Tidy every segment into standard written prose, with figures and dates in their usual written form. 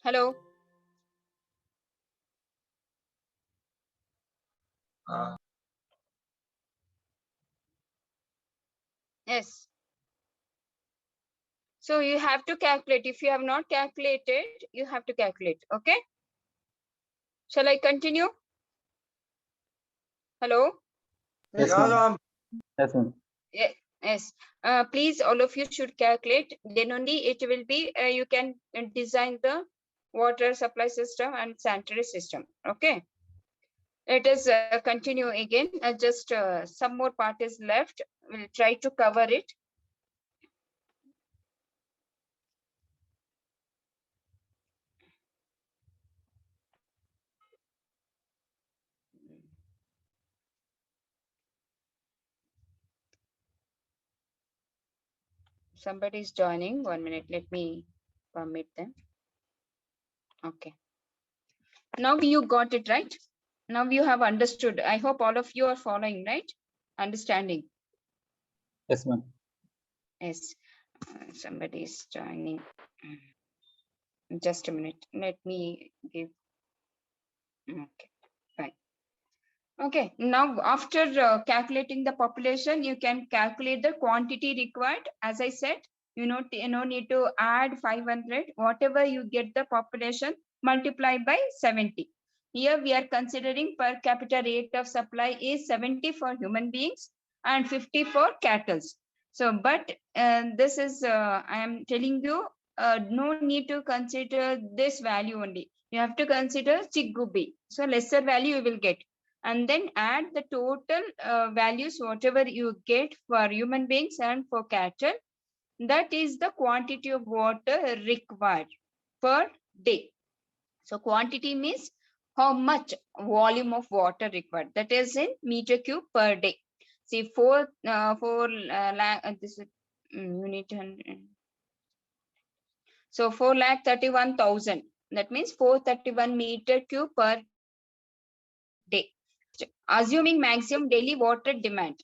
Hello. Yes. So you have to calculate. If you have not calculated, you have to calculate. Okay. Shall I continue? Hello. Yes, ma'am. Yes, ma'am. Yes. Please, all of you should calculate. Then only it will be. You can design the water supply system and sanitary system. Okay. Let us continue again. Just some more part is left. We'll try to cover it. Somebody is joining. 1 minute. Let me permit them. Okay. Now you got it, right? Now you have understood. I hope all of you are following, right? Understanding. Yes, ma'am. Yes. Somebody is joining. Just a minute. Let me give. Okay. Fine. Okay. Now, after calculating the population, you can calculate the quantity required. As I said, you need to add 500. Whatever you get the population, multiply by 70. Here we are considering per capita rate of supply is 70 for human beings and 50 for cattle. So, but this is, I am telling you, no need to consider this value only. You have to consider Chigubi. So lesser value you will get. And then add the total values, whatever you get for human beings and for cattle. That is the quantity of water required per day. So quantity means how much volume of water required. That is in meter cube per day. See, 4 lakh, this is unit 100. So 4,31,000. That means 431 meter cube per day. Assuming maximum daily water demand.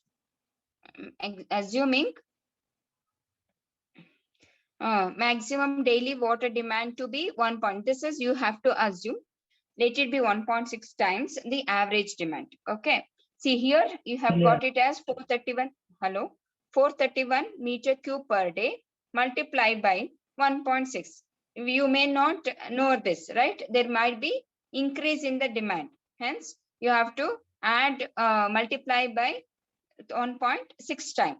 Assuming maximum daily water demand to be 1 point. This is you have to assume. Let it be 1.6 times the average demand. Okay. See here, you have got it as 431. Hello. 431 meter cube per day multiplied by 1.6. You may not know this, right? There might be increase in the demand. Hence, you have to add multiply by 1.6 times.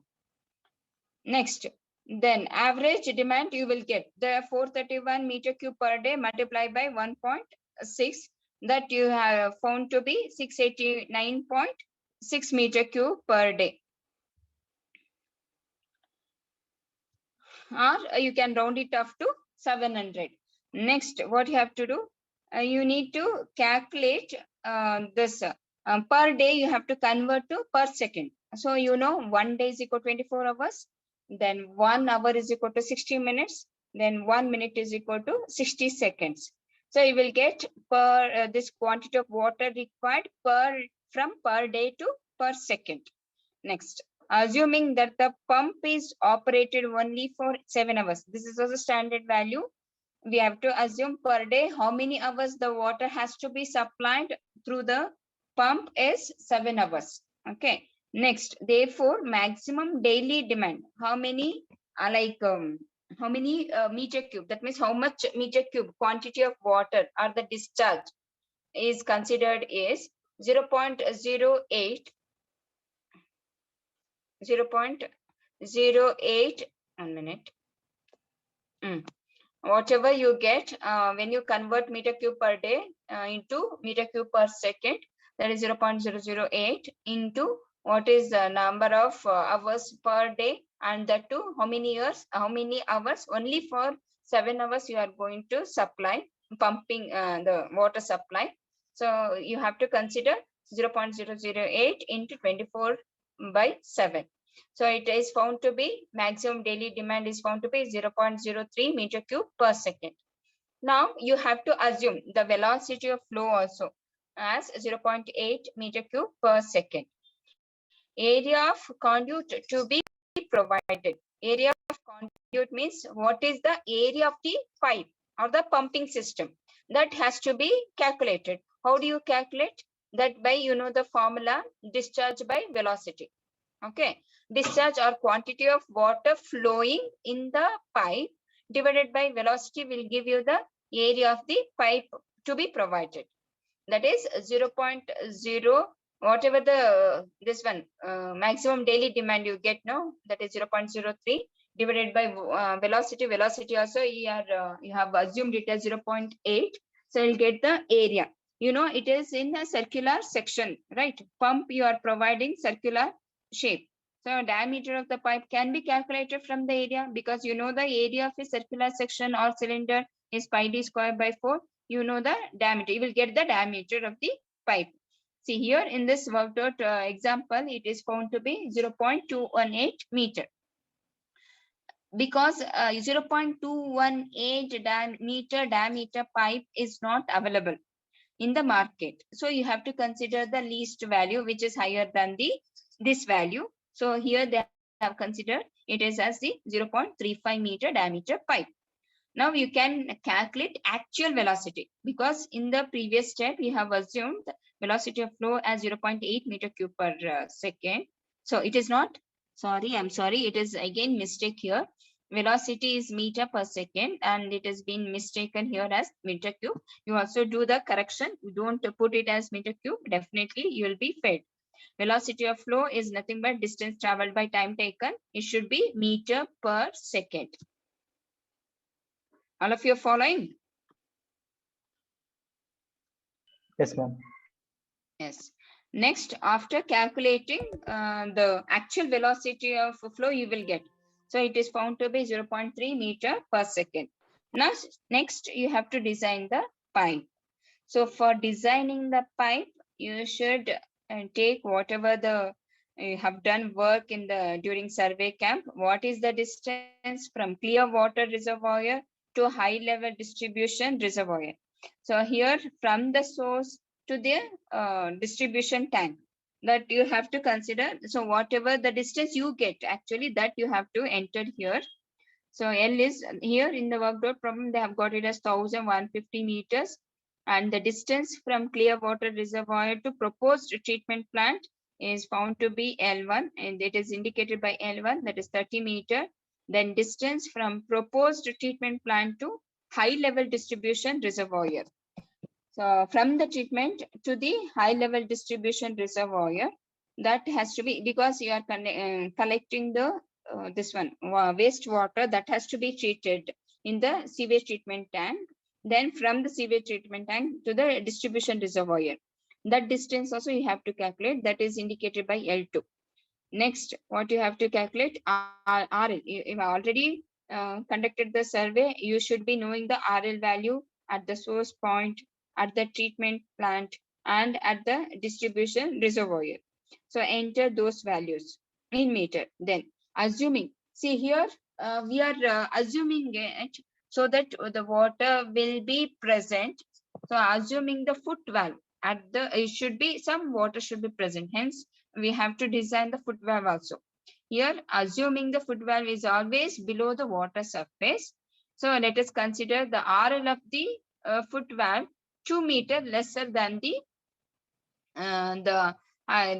Next, then average demand you will get the 431 meter cube per day multiplied by 1.6, that you have found to be 689.6 meter cube per day. Or you can round it off to 700. Next, what you have to do, you need to calculate this per day. You have to convert to per second. So 1 day is equal to 24 hours. Then 1 hour is equal to 60 minutes. Then 1 minute is equal to 60 seconds. So you will get per this quantity of water required from per day to per second. Next, assuming that the pump is operated only for 7 hours. This is also standard value. We have to assume per day how many hours the water has to be supplied through the pump is 7 hours. Okay. Next, therefore, maximum daily demand. How many meter cube? That means how much meter cube quantity of water or the discharge is considered is 0.08 0.08. 1 minute. Whatever you get when you convert meter cube per day into meter cube per second, that is 0.008 into what is the number of hours per day, and that too how many hours. Only for 7 hours you are going to supply pumping the water supply. So you have to consider 0.008 into 24 by 7. So it is found to be maximum daily demand is found to be 0.03 meter cube per second. Now you have to assume the velocity of flow also as 0.8 meter cube per second. Area of conduit to be provided. Area of conduit means what is the area of the pipe or the pumping system, that has to be calculated. How do you calculate that? By, you know, the formula discharge by velocity. Okay, discharge or quantity of water flowing in the pipe divided by velocity will give you the area of the pipe to be provided. That is 0.0, whatever the this one maximum daily demand you get now, that is 0.03 divided by velocity. Velocity also you have assumed it as 0.8, so you'll get the area. You know, it is in a circular section, right? Pump, you are providing circular shape, so diameter of the pipe can be calculated from the area, because you know the area of a circular section or cylinder is pi d square by 4. You know the diameter, you will get the diameter of the pipe. See here in this worked out example, it is found to be 0.218 meter. Because 0.218 meter diameter pipe is not available in the market, so you have to consider the least value, which is higher than this value. So here they have considered it is as the 0.35 meter diameter pipe. Now you can calculate actual velocity, because in the previous step you have assumed the velocity of flow as 0.8 meter cube per second. So it is not, I'm sorry, it is again mistake here. Velocity is meter per second and it has been mistaken here as meter cube. You also do the correction. You don't put it as meter cube, definitely you will be failed. Velocity of flow is nothing but distance traveled by time taken. It should be meter per second. All of you are following? Yes, ma'am. Yes. Next, after calculating the actual velocity of flow, you will get. So it is found to be 0.3 meter per second. Now, next you have to design the pipe. So for designing the pipe, you should take whatever the you have done work in the during survey camp. What is the distance from clear water reservoir to high level distribution reservoir? So here from the source to the distribution tank, that you have to consider. So whatever the distance you get, actually that you have to enter here. So L is here in the worked out problem, they have got it as 1150 meters. And the distance from clear water reservoir to proposed treatment plant is found to be L1, and it is indicated by L1, that is 30 meter. Then distance from proposed treatment plant to high level distribution reservoir. So from the treatment to the high level distribution reservoir, that has to be, because you are collecting the this one wastewater that has to be treated in the sewage treatment tank. Then from the sewage treatment tank to the distribution reservoir, that distance also you have to calculate, that is indicated by L2. Next, what you have to calculate RL. You already conducted the survey, you should be knowing the RL value at the source point, at the treatment plant, and at the distribution reservoir. So enter those values in meter. Then assuming, see here we are assuming it so that the water will be present. So assuming the foot valve at the, it should be some water should be present, hence we have to design the foot valve also. Here assuming the foot valve is always below the water surface, so let us consider the RL of the foot valve 2 meter lesser than the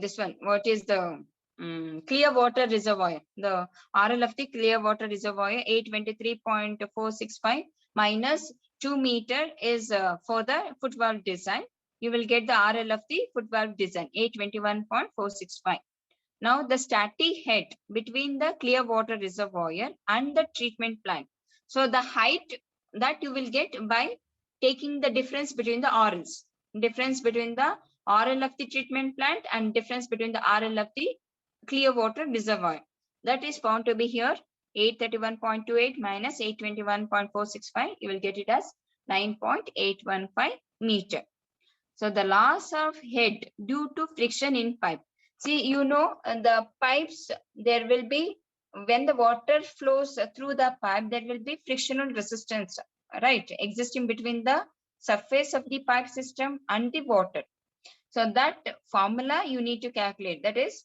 this one, what is the clear water reservoir. The RL of the clear water reservoir 823.465 minus 2 meter is for the foot valve design. You will get the RL of the foot valve design 821.465. Now the static head between the clear water reservoir and the treatment plant. So the height that you will get by taking the difference between the RLs, difference between the RL of the treatment plant and difference between the RL of the clear water reservoir. That is found to be here 831.28 minus 821.465. You will get it as 9.815 meter. So the loss of head due to friction in pipe. See, you know, the pipes, there will be, when the water flows through the pipe, there will be frictional resistance, right, existing between the surface of the pipe system and the water. So that formula you need to calculate, that is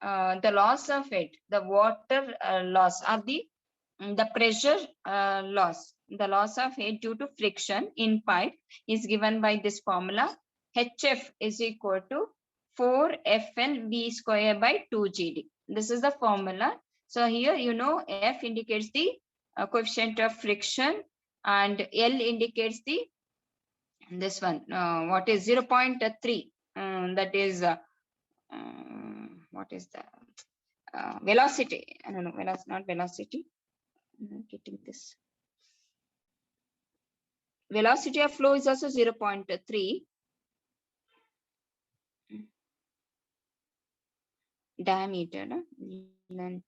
the loss of it, the water loss, or the the pressure loss, the loss of head due to friction in pipe is given by this formula. HF is equal to 4 FL V square by 2 GD. This is the formula. So here, you know, F indicates the coefficient of friction and L indicates the this one, what is 0.3, that is what is the velocity? I don't know, not velocity. I'm getting this. Velocity of flow is also 0.3. Diameter, no? Length.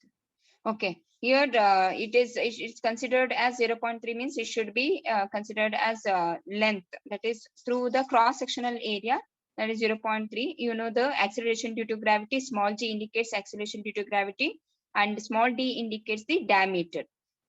Okay, here it's considered as 0.3, means it should be considered as length, that is through the cross sectional area, that is 0.3. You know, the acceleration due to gravity, small g indicates acceleration due to gravity and small d indicates the diameter.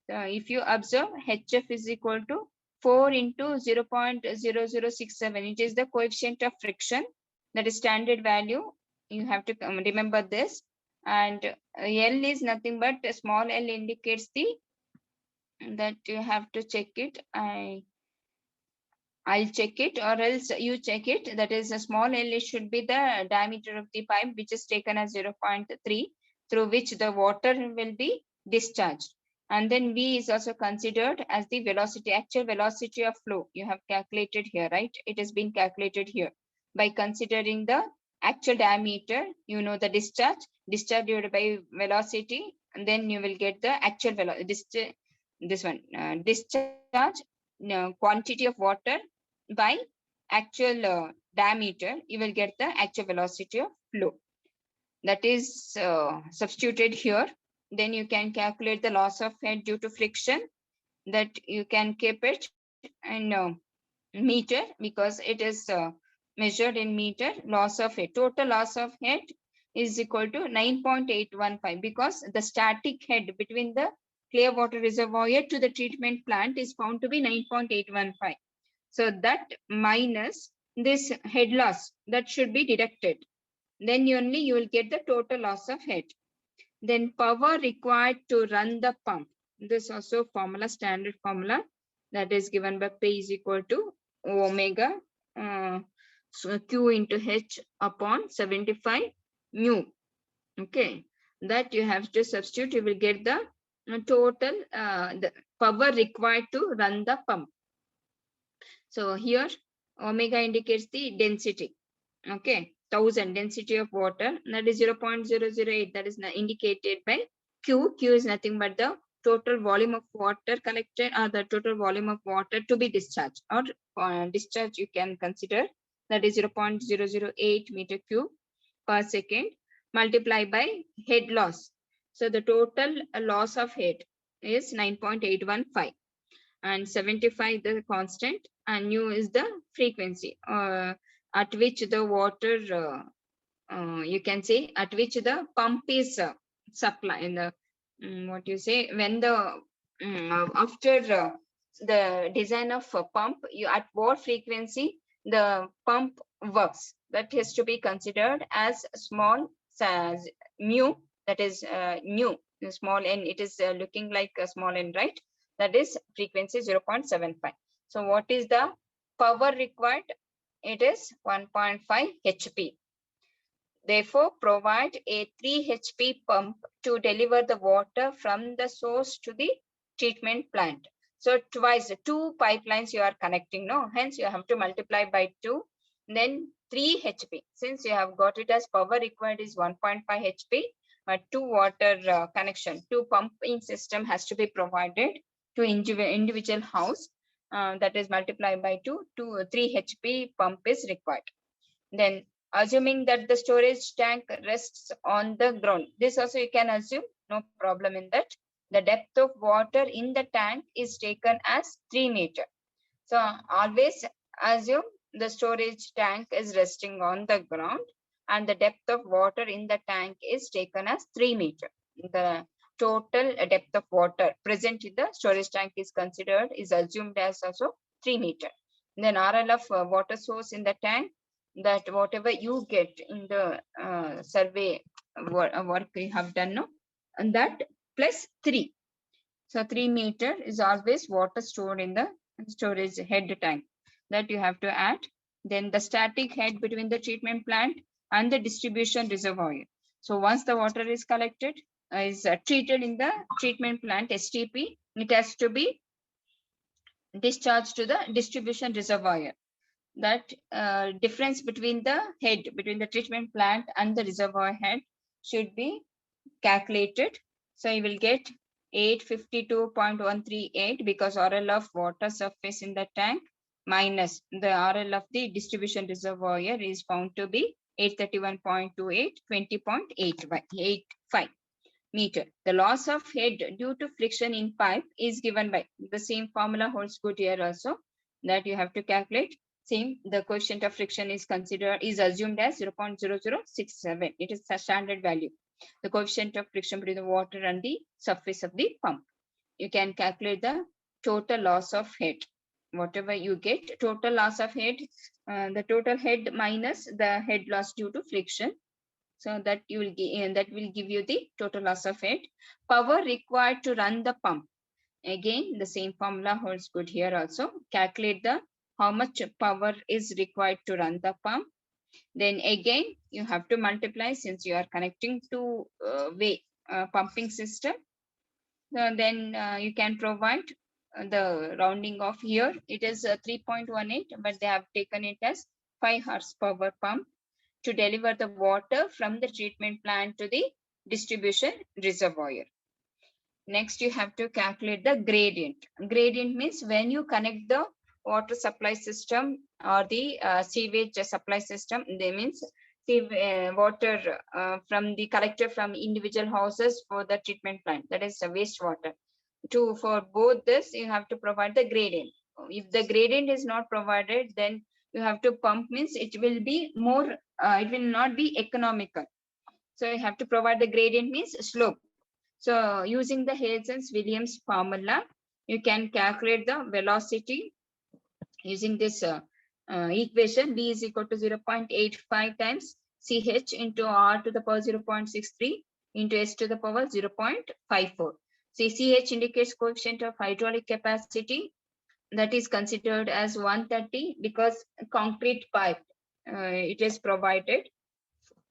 If you observe, HF is equal to 4 into 0.0067, it is the coefficient of friction, that is standard value. You have to remember this. And L is nothing but a small l indicates the, that you have to check it. I'll check it, or else you check it. That is a small l, it should be the diameter of the pipe, which is taken as 0.3, through which the water will be discharged. And then V is also considered as the velocity, actual velocity of flow. You have calculated here, right? It has been calculated here by considering the actual diameter, you know, the discharge divided by velocity, and then you will get the actual velocity. This one, discharge, quantity of water by actual diameter, you will get the actual velocity of flow. That is substituted here. Then you can calculate the loss of head due to friction, that you can keep it in meter, because it is measured in meter. Loss of head, total loss of head is equal to 9.815, because the static head between the clear water reservoir to the treatment plant is found to be 9.815. So that minus this head loss, that should be deducted. Then only you will get the total loss of head. Then power required to run the pump. This also formula, standard formula, that is given by P is equal to omega so Q into H upon 75 mu. Okay, that you have to substitute. You will get the total the power required to run the pump. So here omega indicates the density. Okay, 1000 density of water, that is 0.008, that is indicated by Q. Q is nothing but the total volume of water collected, or the total volume of water to be discharged, or discharge you can consider, that is 0.008 meter cube per second, multiplied by head loss. So the total loss of head is 9.815, and 75 the constant, and nu is the frequency at which the water you can say at which the pump is supply in the what you say, when the after the design of a pump, you at what frequency the pump works, that has to be considered as small as mu, that is nu, small n, it is looking like a small n, right? That is frequency 0.75. So what is the power required? It is 1.5 HP. Therefore, provide a 3 HP pump to deliver the water from the source to the treatment plant. So twice, 2 pipelines you are connecting, no? Hence you have to multiply by 2, then 3 HP. Since you have got it as power required is 1.5 HP, but 2 water connection, 2 pumping system has to be provided to individual house. That is multiplied by 2, 3 HP pump is required. Then assuming that the storage tank rests on the ground, this also you can assume, no problem in that. The depth of water in the tank is taken as 3 meter. So always assume the storage tank is resting on the ground and the depth of water in the tank is taken as 3 meter. The total depth of water present in the storage tank is considered, is assumed as also 3 meter. Then RL of water source in the tank, that whatever you get in the survey work you have done, no, and that plus 3. So 3 meter is always water stored in the storage head tank that you have to add. Then the static head between the treatment plant and the distribution reservoir. So once the water is collected, is treated in the treatment plant STP, it has to be discharged to the distribution reservoir. That difference between the head, between the treatment plant and the reservoir head should be calculated. So you will get 852.138 because RL of water surface in the tank minus the RL of the distribution reservoir is found to be 831.28, 20.85 meter. The loss of head due to friction in pipe is given by the same formula holds good here also, that you have to calculate. Same, the coefficient of friction is assumed as 0.0067. It is the standard value. The coefficient of friction between the water and the surface of the pump. You can calculate the total loss of head. Whatever you get, total loss of head, the total head minus the head loss due to friction. So that you will give you the total loss of head. Power required to run the pump. Again, the same formula holds good here also. Calculate the how much power is required to run the pump. Then again, you have to multiply since you are connecting to pumping system. Then you can provide the rounding of here. It is 3.18, but they have taken it as 5 horsepower pump to deliver the water from the treatment plant to the distribution reservoir. Next, you have to calculate the gradient. Gradient means when you connect the water supply system or the sewage supply system, they means water from the collector from individual houses for the treatment plant, that is wastewater. For both this, you have to provide the gradient. If the gradient is not provided, then you have to pump, means it will be more, it will not be economical. So you have to provide the gradient means slope. So using the Hazen-Williams formula, you can calculate the velocity using this equation. V is equal to 0.85 times CH into R to the power 0.63 into S to the power 0.54. CH indicates coefficient of hydraulic capacity, that is considered as 130 because concrete pipe it is provided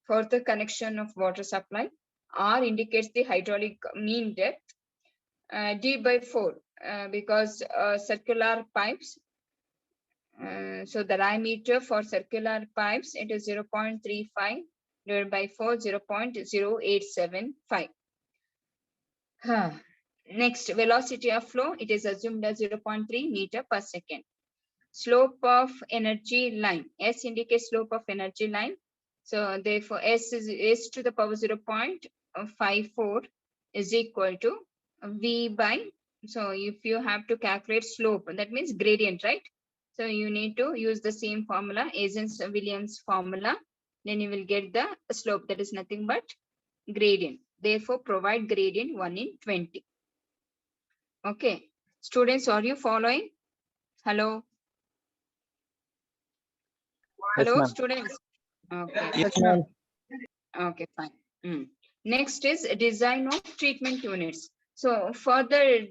for the connection of water supply. R indicates the hydraulic mean depth. D by 4 because circular pipes. So the diameter for circular pipes, it is 0.35 divided by 4, 0.0875. Next, velocity of flow, it is assumed as 0.3 meter per second. Slope of energy line, S indicates slope of energy line. So therefore S is S to the power 0.54 is equal to V by, so if you have to calculate slope, that means gradient, right? So you need to use the same formula, Hazen-Williams formula, then you will get the slope, that is nothing but gradient. Therefore provide gradient 1 in 20. Okay, students, are you following? Hello? Hello, ma'am. students. Okay. Yes, ma'am. Okay, fine. Next is design of treatment units. So further,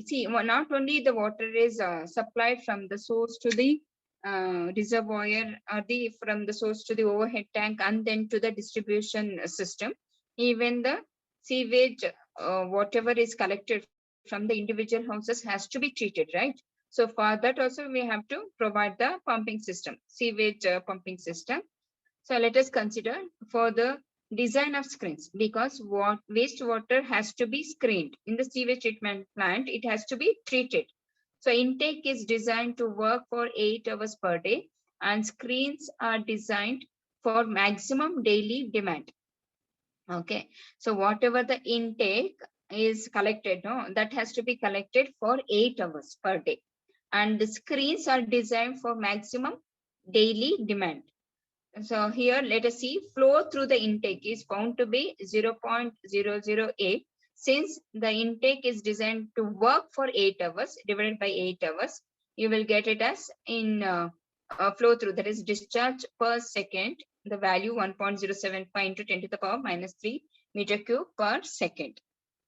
see, not only the water is supplied from the source to the reservoir, or from the source to the overhead tank and then to the distribution system. Even the sewage, whatever is collected from the individual houses has to be treated, right? So for that also we have to provide the pumping system, sewage pumping system. So let us consider for the design of screens, because wastewater has to be screened in the sewage treatment plant, it has to be treated. So intake is designed to work for 8 hours per day, and screens are designed for maximum daily demand. Okay, so whatever the intake is collected, that has to be collected for 8 hours per day, and the screens are designed for maximum daily demand. So here let us see, flow through the intake is found to be 0.008. Since the intake is designed to work for 8 hours, divided by 8 hours, you will get it as in flow through, that is discharge per second, the value 1.075 into 10 to the power minus 3 meter cube per second.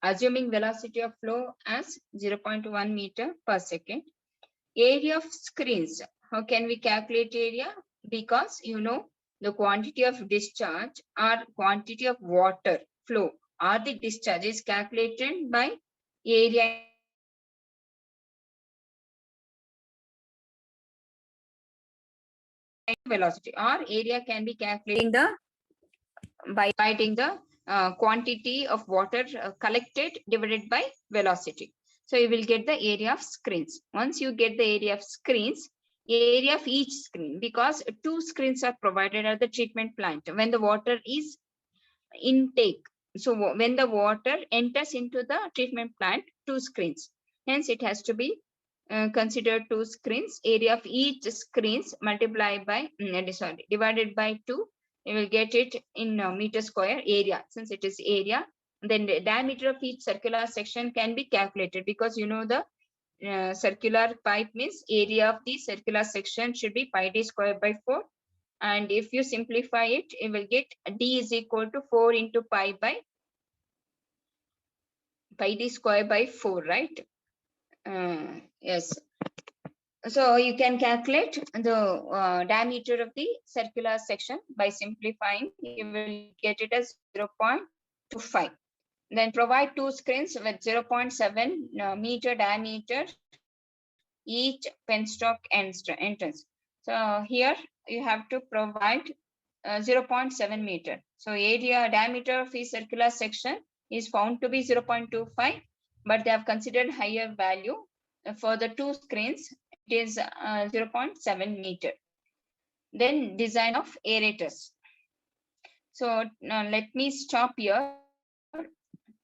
assuming velocity of flow as 0.1 meter per second. Area of screens. How can we calculate area? Because you know the quantity of discharge or quantity of water flow or the discharge is calculated by area velocity, or area can be calculated by dividing the quantity of water collected divided by velocity. So you will get the area of screens. Once you get the area of screens, area of each screen, because two screens are provided at the treatment plant when the water is intake. So when the water enters into the treatment plant, two screens. Hence it has to be considered two screens. Area of each screens multiplied by divided by 2. You will get it in meter square area. Since it is area, then the diameter of each circular section can be calculated, because you know the circular pipe means area of the circular section should be pi d square by 4. And if you simplify it, you will get d is equal to 4 into pi d square by 4, right? Yes. So you can calculate the diameter of the circular section by simplifying. You will get it as 0.25. Then provide two screens with 0.7 meter diameter each penstock entrance. So here you have to provide 0.7 meter. So area diameter of each circular section is found to be 0.25, but they have considered higher value for the two screens. It is 0.7 meter. Then design of aerators. So now let me stop here.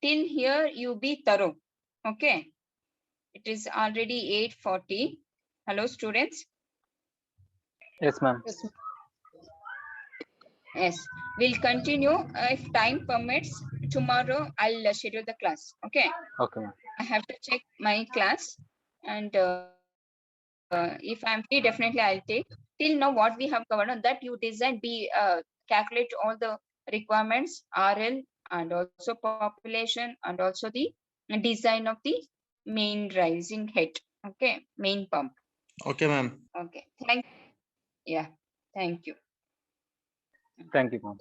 Till here you be thorough. Okay. It is already 8:40. Hello, students. Yes, ma'am. Yes, we'll continue if time permits. Tomorrow I'll schedule the class. Okay. Okay, ma'am. I have to check my class, and if I'm free, definitely I'll take. Till now, what we have covered on that you design, calculate all the requirements, RL, and also population, and also the design of the main rising head. Okay, main pump. Okay, ma'am. Okay, thank. Yeah, thank you. Thank you, ma'am.